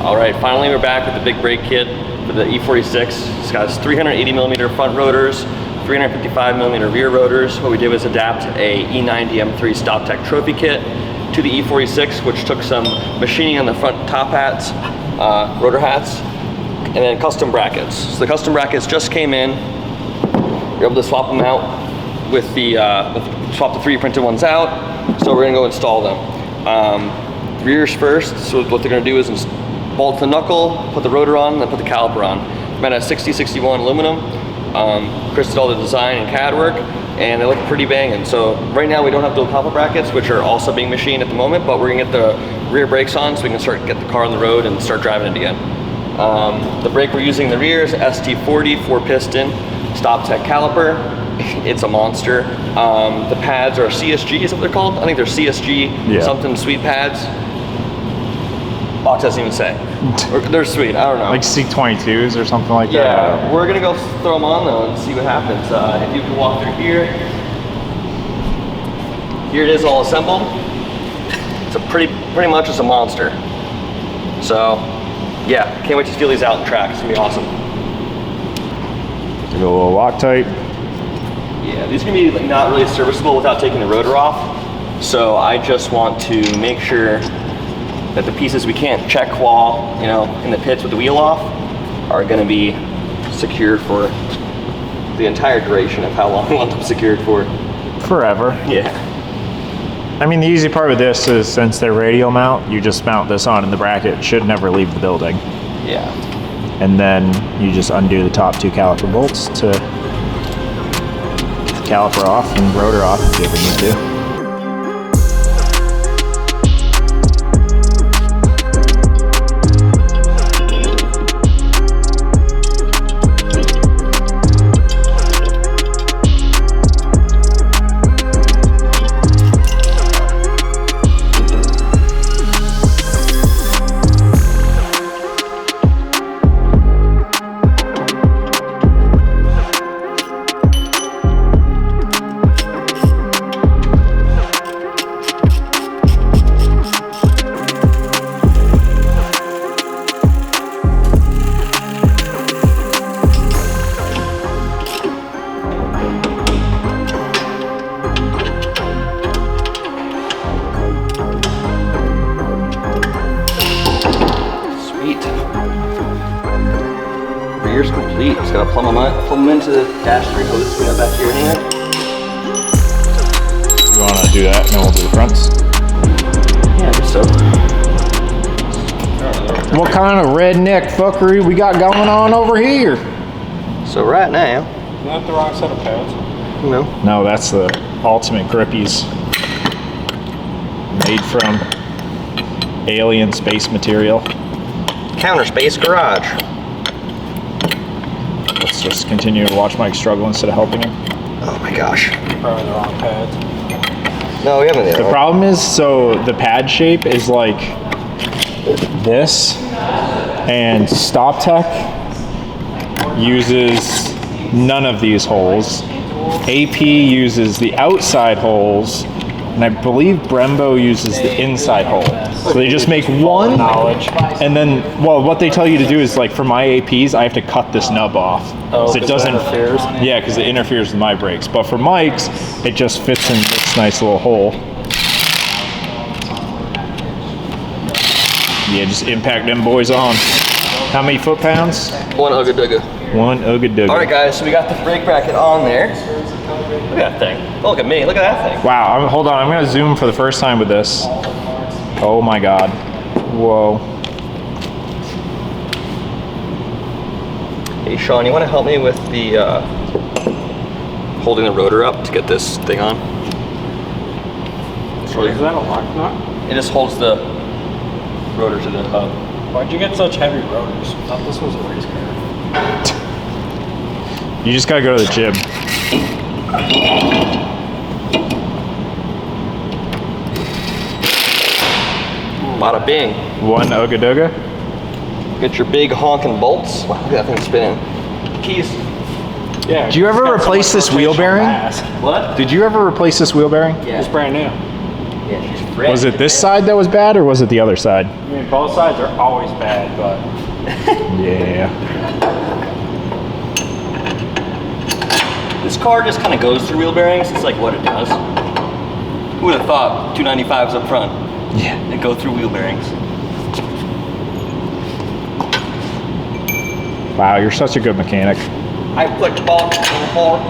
All right, finally we're back with the big brake kit for the E46. It's got 380 millimeter front rotors, 355 millimeter rear rotors. What we did was adapt a E90 M3 StopTech trophy kit to the E46, which took some machining on the front top hats, rotor hats, and then custom brackets. So the custom brackets just came in. You're able to swap them out with the, swap the 3D printed ones out. So we're gonna go install them. Rears first, so what they're gonna do is bolt the knuckle, put the rotor on, then put the caliper on. Made out of 6061 aluminum. Chris did all the design and CAD work, and they look pretty banging. So right now we don't have dual copper brackets, which are also being machined at the moment, but we're gonna get the rear brakes on so we can get the car on the road and start driving it again. The brake we're using in the rear is ST40 4-piston StopTech caliper. It's a monster. The pads are CSG, is what they're called? I think they're CSG, something sweet pads. Box doesn't even say. They're sweet, I don't know. Like C22s or something like that? Yeah, we're gonna go throw them on though and see what happens. If you can walk through here. Here it is all assembled. It's a pretty much it's a monster. So, yeah, can't wait to feel these out in track. It's gonna be awesome. Give it a little Loctite. Yeah, these are gonna be like, not really serviceable without taking the rotor off. So I just want to make sure that the pieces we can't check while, in the pits with the wheel off are gonna be secured for the entire duration of how long we want them secured for. Forever. Yeah. I mean, the easy part with this is since they're radial mount, you just mount this on and the bracket should never leave the building. Yeah. And then you just undo the top 2 caliper bolts to get the caliper off and rotor off if you ever need to. Rear's complete. Just gotta plumb them into the dash 3 hoses we got back here anyway. You wanna do that and then we'll do the fronts? Yeah, I guess so. What kind of redneck fuckery we got going on over here? So right now... Isn't that the wrong set of pads? No. No, that's the ultimate grippies. Made from alien space material. Counter space garage. Let's just continue to watch Mike struggle instead of helping him. Oh my gosh. Probably the wrong pads. No, we haven't. The problem is, so the pad shape is like this, and StopTech uses none of these holes. AP uses the outside holes, and I believe Brembo uses the inside hole. So they just make one, and then, well, what they tell you to do is, like, for my APs, I have to cut this nub off. Oh, so it doesn't, yeah, because it interferes with my brakes. But for Mike's, it just fits in this nice little hole. Yeah, just impact them boys on. How many foot-pounds? 1 Ugga Dugga. 1 Ugga Dugga. All right, guys, so we got the brake bracket on there. Look at that thing. Oh, look at me. Look at that thing. Wow, hold on. I'm going to zoom for the first time with this. Oh my God. Whoa. Hey, Sean, you want to help me with the holding the rotor up to get this thing on? Is that a lock nut? It just holds the rotor to the hub. Why'd you get such heavy rotors? I thought this was a race car. You just got to go to the gym. Bada bing. 1 Ugga Dugga. Get your big honking bolts. Wow, look at that thing spinning. Keys. Yeah. Did you ever replace this wheel bearing? What? Did you ever replace this wheel bearing? Yeah. It's brand new. Yeah, she's Was it this side that was bad, or was it the other side? I mean, both sides are always bad, but Yeah. This car just kind of goes through wheel bearings. It's like what it does. Who would have thought 295s up front Yeah. and go through wheel bearings? Wow, you're such a good mechanic. I put the ball hard.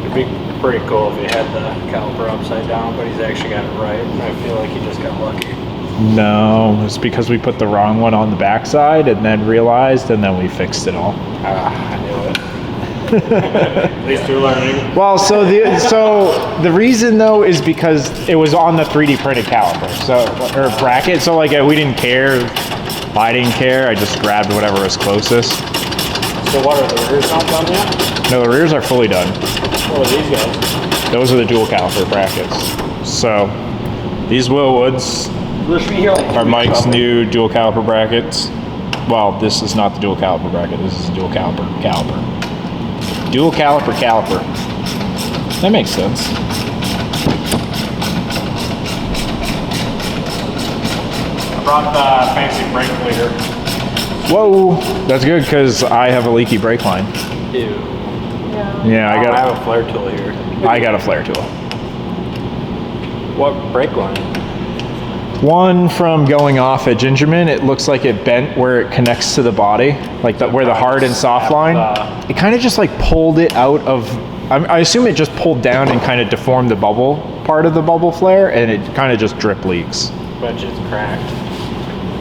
it'd be pretty cool if he had the caliper upside down, but he's actually got it right. I feel like he just got lucky. No, it's because we put the wrong one on the backside and then realized, and then we fixed it all. I knew it. At least you're learning. Well, so the reason though is because it was on the 3D printed caliper, or bracket. So like we didn't care. I didn't care. I just grabbed whatever was closest. So what are the rears not done yet? No, the rears are fully done. What are these guys? Those are the dual caliper brackets. So these Willwoods are Mike's new dual caliper brackets. Well, this is not the dual caliper bracket. This is the dual caliper. Dual caliper. That makes sense. I brought the fancy brake leader. Whoa, that's good because I have a leaky brake line. Ew. Yeah, I have a flare tool here. I got a flare tool. What brake line? One from going off at Gingerman, it looks like it bent where it connects to the body, like where the hard and soft line. It kind of just like pulled it out of. I assume it just pulled down and kind of deformed the bubble part of the bubble flare, and it kind of just drip leaks. But it's cracked.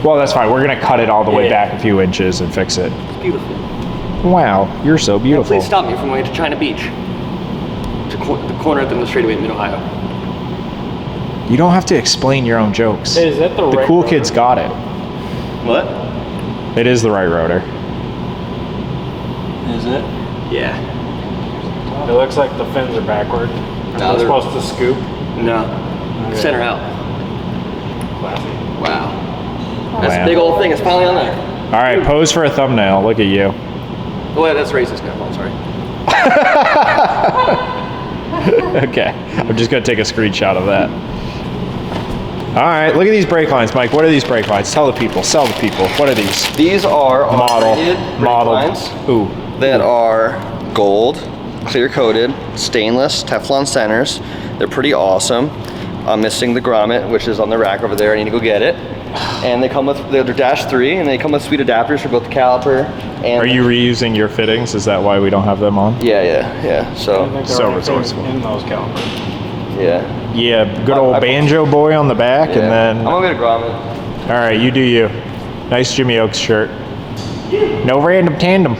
Well, that's fine. We're gonna cut it all the way back a few inches and fix it. It's beautiful. Wow, you're so beautiful. Please stop me from going to China Beach. To the corner of the straightaway in Mid-Ohio. You don't have to explain your own jokes. Hey, is that the right cool rotor? kids got it. What? It is the right rotor. Is it? Yeah. It looks like the fins are backward. No, They're they're- supposed to scoop. No. Okay. Center out. Classy. Wow. That's Wow. a big old thing. It's finally on there. All right, pose for a thumbnail. Look at you. Oh, wait, that's racist now. I'm sorry. Okay, I'm just gonna take a screenshot of that. All right, look at these brake lines, Mike. What are these brake lines? Tell the people. Sell the people. What are these? These are Model. brake lines Ooh. that are gold, clear coated, stainless, Teflon centers. They're pretty awesome. I'm missing the grommet, which is on the rack over there. I need to go get it. And they come with, they're Dash 3, and they come with sweet adapters for both the caliper and... Are you reusing your fittings? Is that why we don't have them on? Yeah. I So, think So they're already resourceful. in those calipers. yeah. Yeah, good old banjo boy on the back, Yeah. and then. I'm gonna get a grommet. All right, you do you. Nice Jimmy Oaks shirt. No random tandem.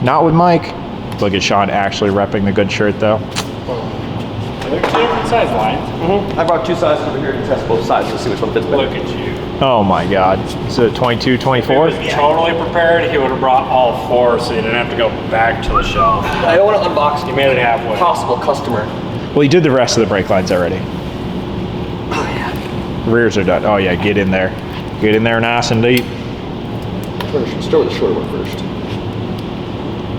Not with Mike. Look at Sean actually repping the good shirt though. Are there two different size lines? I brought two sizes over here to test both sides to see which one fits better. Look at you. Oh my God. Is it 22, If he 24? was totally prepared, he would have brought all four so you didn't have to go back to the shelf. I don't want to unbox You made it halfway. possible customer. Well, you did the rest of the brake lines already. Oh yeah. Rears are done. Oh yeah, get in there. Get in there nice and deep. First, let's start with the shorter one first.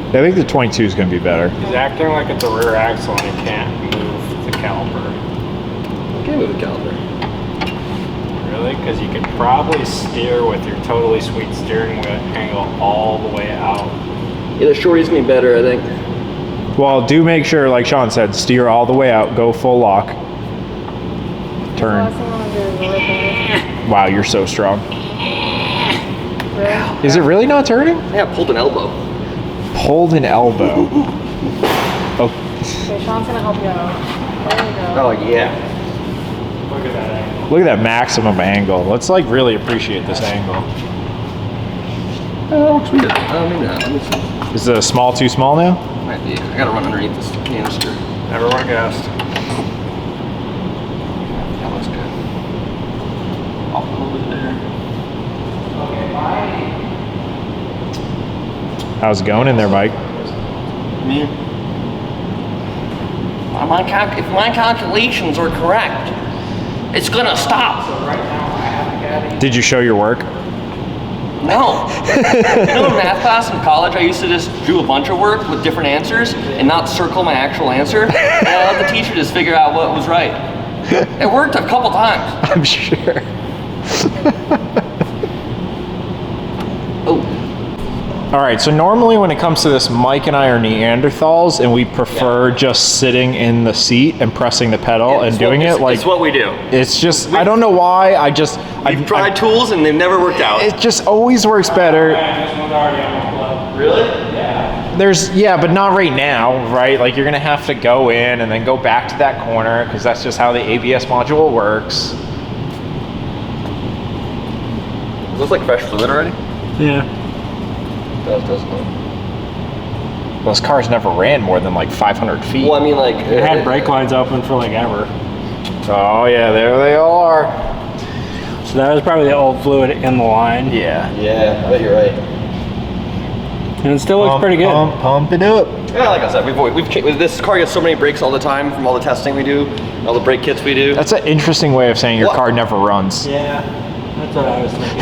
I think the 22 is going to be better. He's acting like it's a rear axle and he can't move the caliper. Okay, move the caliper. Really? Because you could probably steer with your totally sweet steering wheel angle all the way out. Yeah, the shorty's gonna be better, I think. Well, do make sure, like Sean said, steer all the way out, go full lock. Turn. Wow, you're so strong. Really? Is it really not turning? Yeah, pulled an elbow. Pulled an elbow. Oh, Okay, Sean's gonna help you out. There you go. Oh yeah. Look at that angle. look at that maximum angle. Let's like really appreciate this angle. Oh, looks weird. Maybe not. Let me see. Is the small too small now? Might be. I gotta run underneath this canister. Everyone guessed. That looks good. I'll hold it there. How's it going in there, Mike? Me. If my calculations are correct, it's gonna stop. Did you show your work? No. You know, in math class in college, I used to just do a bunch of work with different answers and not circle my actual answer. And I let the teacher just figure out what was right. It worked a couple times. I'm sure. Oh. All right, so normally when it comes to this, Mike and I are Neanderthals, and we prefer just sitting in the seat and pressing the pedal and doing it. Like, it's what we do. It's just, I don't know why, I've tried tools and they've never worked out. It just always works better. Really? Yeah, but not right now, right? Like, you're gonna have to go in and then go back to that corner, because that's just how the ABS module works. Looks like fresh fluid already. Yeah. Doesn't it? Well, this car's never ran more than like 500 feet. Well, I mean, like... It had brake lines open for like ever. Oh yeah, there they all are. So that was probably the old fluid in the line. Yeah. Yeah, I bet you're right. And it still looks pretty good. Pump it up. Yeah, like I said, we've changed. This car gets so many brakes all the time from all the testing we do, all the brake kits we do. That's an interesting way of saying your car never runs. Yeah, that's what I was thinking.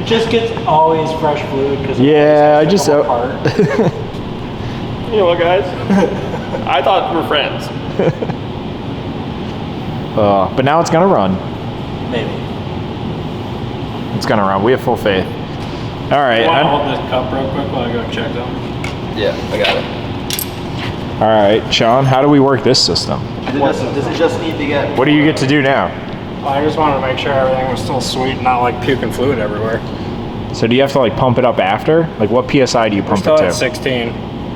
It just gets always fresh fluid because Yeah, I just You know what, guys? I thought we were friends. But now it's gonna run. maybe. It's gonna run. We have full faith. All right. Want to hold this cup real quick while I go check them? Yeah, I got it. All right, Sean. How do we work this system? Does it just need to get... What do you get to do now? Well, I just wanted to make sure everything was still sweet and not like puking fluid everywhere. So do you have to like pump it up after? Like what PSI do you pump Still it at to? 16.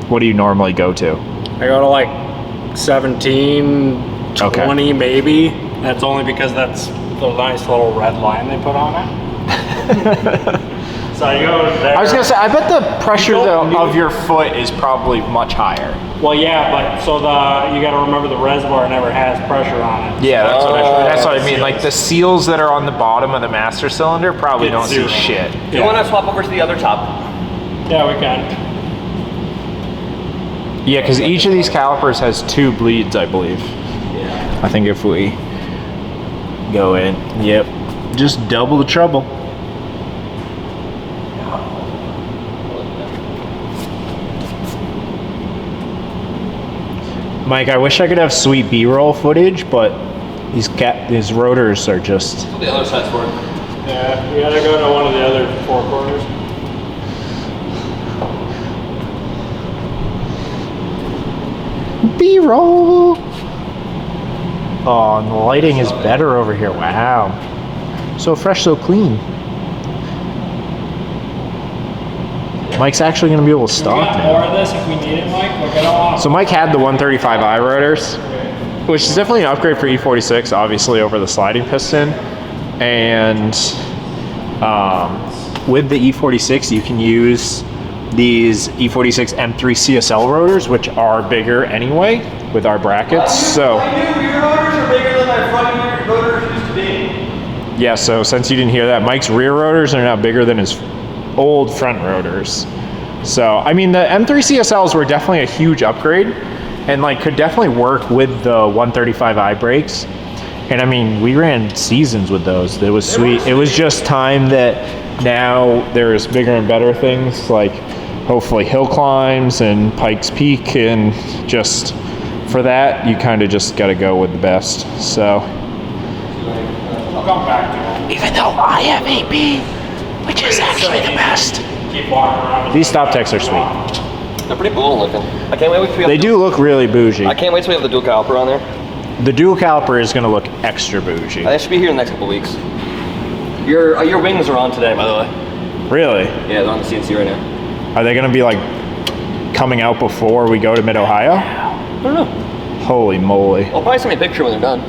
What do you normally go to? I go to like 17, 20 maybe. That's only because that's the nice little red line they put on it. So you go there. I was gonna say, I bet the pressure You don't of need- your foot is probably much higher. Well, yeah, but so you got to remember the reservoir never has pressure on it. Yeah, that's what I mean. seals. Like the seals that are on the bottom of the master cylinder probably Get don't zero. see shit. Do you want to swap over to the other top? Yeah, we can. Yeah, because each of these calipers has 2 bleeds, I believe. Yeah. I think if we go in, yep, just double the trouble. Mike, I wish I could have sweet B-roll footage, but these rotors are just... That's what the other side's for. Yeah, we gotta go to one of the other 4 corners. B-roll! Oh, and the lighting is better over here. Wow. So fresh, so clean. Mike's actually going to be able to We stop got now. more of this if we need it, Mike. Like, I don't want So Mike had the 135i rotors, which is definitely an upgrade for E46, obviously, over the sliding piston. And with the E46, you can use these E46 M3 CSL rotors, which are bigger anyway with our brackets. So My new rear rotors are bigger than my front rotors used to be. yeah, so since you didn't hear that, Mike's rear rotors are now bigger than his old front rotors. So, I mean, the M3 CSLs were definitely a huge upgrade and like could definitely work with the 135i brakes. And I mean, we ran seasons with those. It was sweet. It was just time that now there's bigger and better things like hopefully hill climbs and Pikes Peak, and just for that, you kind of just got to go with the best. So, I'll come back to them. even though I have AB, which is actually the best. Keep walking around. These stop techs are sweet. They're pretty cool looking. I can't wait till we have They do look really bougie. I can't wait till we have the dual caliper on there. The dual caliper is going to look extra bougie. That should be here in the next couple weeks. Your wings are on today, by the way. Really? Yeah, they're on the CNC right now. Are they going to be like coming out before we go to Mid-Ohio? I don't know. Holy moly. I'll probably send me a picture when they're done.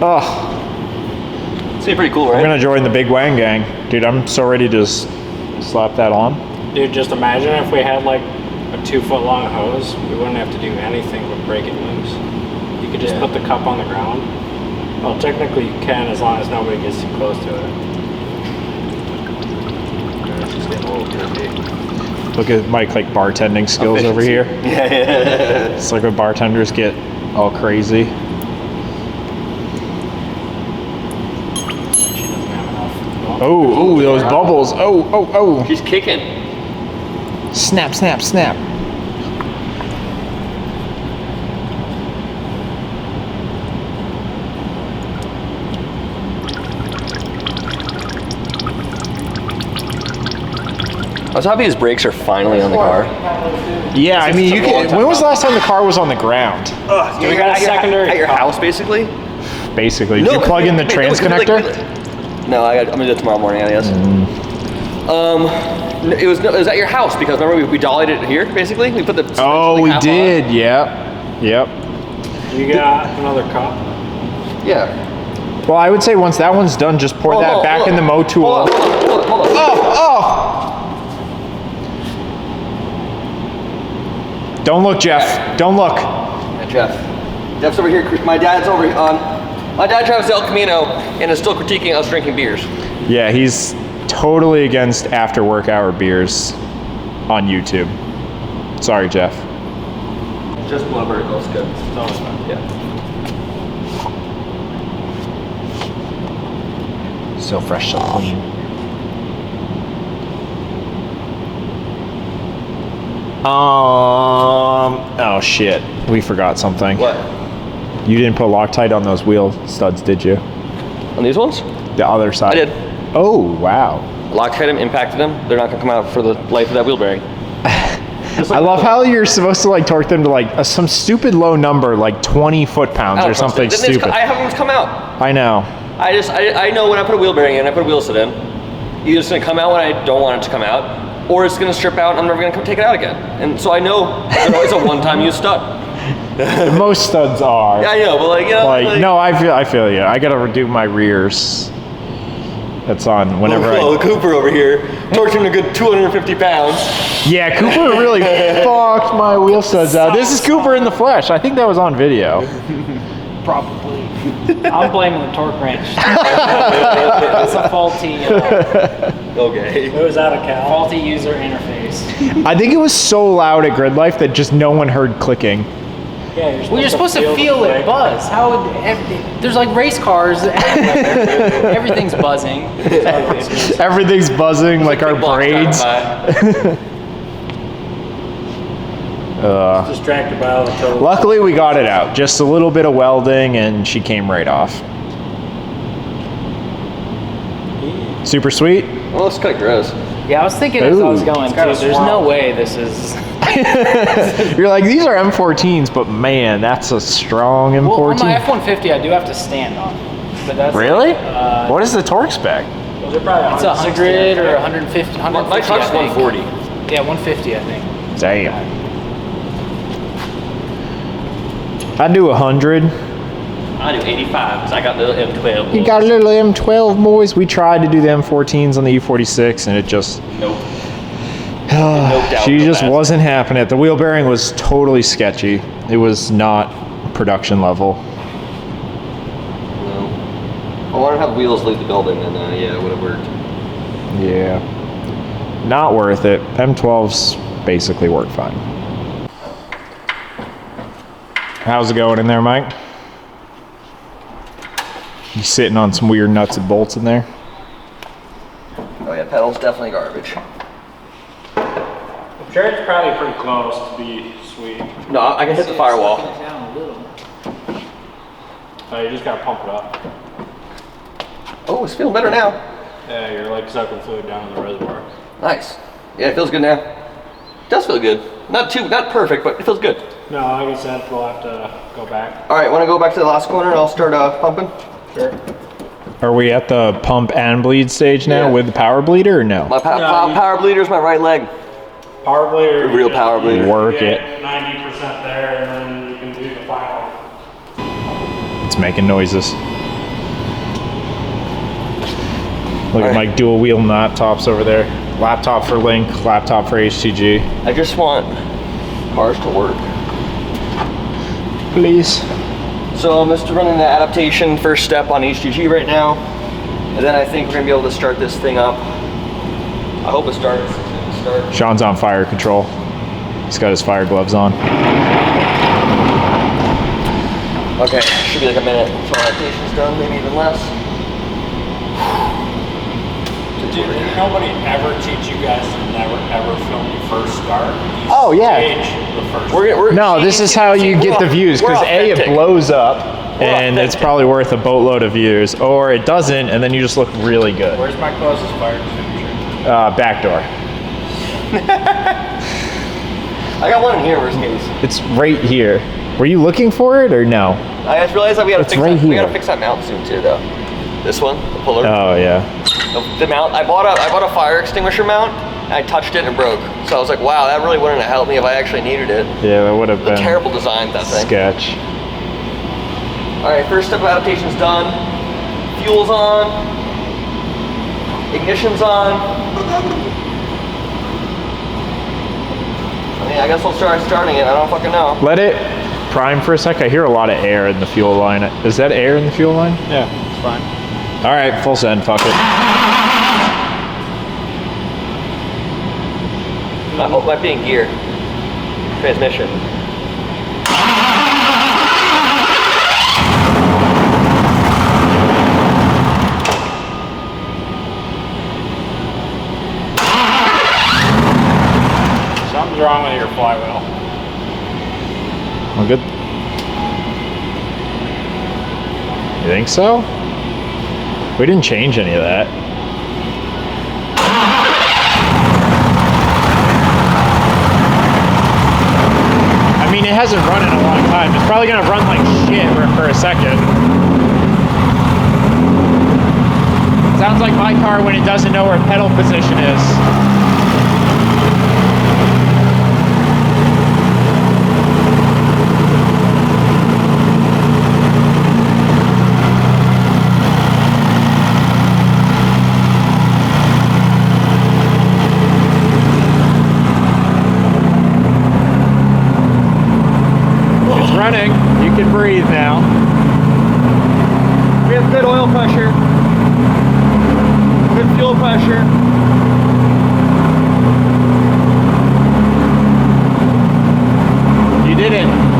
Oh, It's gonna be pretty cool, right? I'm going to join the Big Wang gang. Dude, I'm so ready to just slap that on. Dude, just imagine if we had like a 2-foot long hose, we wouldn't have to do anything but break it loose. You could just put the cup on the ground. Well, technically you can as long as nobody gets too close to it. It's just getting a little tricky. Look at Mike, like bartending skills over here. Yeah. It's like when bartenders get all crazy. She doesn't have enough. Oh, those bubbles. Oh. She's kicking. Snap, snap, snap. I was happy his brakes are finally on the car. Yeah, I mean, you can. When was the last time the car was on the ground? We got a secondary at your cup. house, basically. Basically, did you plug in the trans connector? No, I'm gonna do it tomorrow morning, I guess. It was at your house because remember we dollied it here, basically. We put the. Oh, we half did. on. Yep. You got another cup? Yeah. Well, I would say once that one's done, just pour that back in the Mo tool. Hold on. Oh! Don't look, Jeff. Don't look. Yeah, Jeff's over here. My dad's over on. My dad drives the El Camino and is still critiquing us drinking beers. Yeah, he's totally against after work hour beers on YouTube. Sorry, Jeff. Just below vertical is good. It's always fun. Yeah. So fresh, so clean. Oh shit. We forgot something. What? You didn't put Loctite on those wheel studs, did you? On these ones? The other side. I did. Oh, wow. Loctite them, impacted them. They're not gonna come out for the life of that wheel bearing. I love how you're supposed to like torque them to like some stupid low number, like 20 foot-pounds or something stupid. I have them come out. I know. I know when I put a wheel bearing in, I put a wheel set in. Either it's gonna come out when I don't want it to come out, or it's gonna strip out and I'm never gonna take it out again. And so I know it's a one-time use stud. Most studs are. Yeah, I know, but like, you know. Like, no, I feel you. I gotta redo my rears. That's on whenever Cooper over here, torching a good 250 pounds. Yeah, Cooper really fucked my wheel studs out. This is Cooper in the flesh. I think that was on video. Probably. I'm blaming the torque wrench. It's a faulty. Okay. It was out of cal. Faulty user interface. I think it was so loud at Grid Life that just no one heard clicking. Yeah, you're supposed to feel it buzz. How would there's like race cars everywhere. Everything's buzzing. Everything's buzzing like our braids. Distracted by all the toes. Luckily, we got it out. Just a little bit of welding, and she came right off. Super sweet. Well, it's kind of gross. Yeah, I was thinking as I was Ooh. going too, there's no way this is... You're like, these are M14s, but man, that's a strong M14. Well, on my F-150, I do have to stand on it. But that's Really? Like, What is the torque spec? Those are probably it's 100 or 150, 150 My truck's I think. 140. Yeah, 150, I think. Damn. I'd do 100. I do 85 because I got the M12. You got a little M12, boys. We tried to do the M14s on the E46, and it just... Nope. She just wasn't happening. The wheel bearing was totally sketchy. It was not production level. No. I wanted to have wheels leave the building, and yeah, it would have worked. Yeah. Not worth it. M12s basically work fine. How's it going in there, Mike? You sitting on some weird nuts and bolts in there? Oh yeah, pedal's definitely garbage. I'm sure it's probably pretty close to be sweet. No, I can hit the firewall. You just gotta pump it up. Oh, it's feeling better now. Yeah, you're like sucking fluid down in the reservoir. Nice. Yeah, it feels good now. It does feel good. Not perfect, but it feels good. No, like I said, we'll have to go back. All right, want to go back to the last corner and I'll start pumping? Sure. Are we at the pump and bleed stage now with the power bleeder or no? My power bleeder's my right leg. Power bleeder. The real power bleeder. Work it. 90% there, and then you can do the final. It's making noises. Look at my dual wheel laptops over there. Laptop for Link, laptop for HTG. I just want cars to work. Please. So I'm just running the adaptation first step on HTG right now. And then I think we're gonna be able to start this thing up. I hope it starts. It's gonna start. Sean's on fire control. He's got his fire gloves on. Okay, should be like a minute until adaptation's done, maybe even less. Did nobody ever teach you guys to never ever film your first start? You Oh, yeah. stage the first. No, this is how you get the views, because A, it authentic. blows up, and it's authentic. probably worth a boatload of views, or it doesn't, and then you just look really good. Where's my closest fire extinguisher? Back door. I got one in here, worst case. It's right here. Were you looking for it, or no? I just realized that we gotta It's fix right that. We here. gotta fix that mount soon too, though. This one, the puller. Oh, yeah. The mount. I bought a fire extinguisher mount. And I touched it and it broke. So I was like, wow, that really wouldn't have helped me if I actually needed it. Yeah, that would have A been terrible design, that thing. sketch. All right, first step of adaptation's done. Fuel's on. Ignition's on. I mean, I guess I'll start starting it. I don't fucking know. Let it prime for a sec. I hear a lot of air in the fuel line. Is that air in the fuel line? Yeah, it's fine. All right, full send. Fuck it. I hope might be in gear. Transmission. Something's wrong with your flywheel. All good? You think so? We didn't change any of that. I mean, it hasn't run in a long time. It's probably gonna run like shit for a second. Sounds like my car when it doesn't know where pedal position is. It's running. You can breathe now. We have good oil pressure. Good fuel pressure. You did it.